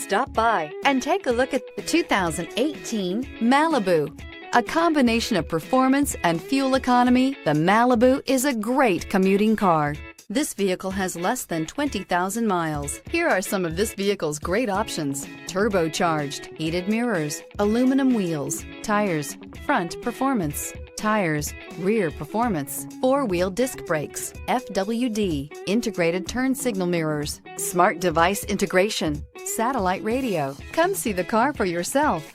Stop by and take a look at the 2018 Malibu. A combination of performance and fuel economy, the Malibu is a great commuting car. This vehicle has less than 20,000 miles. Here are some of this vehicle's great options: turbocharged, heated mirrors, aluminum wheels, tires, front performance, tires, rear performance, four-wheel disc brakes, FWD, integrated turn signal mirrors, smart device integration, satellite radio. Come see the car for yourself.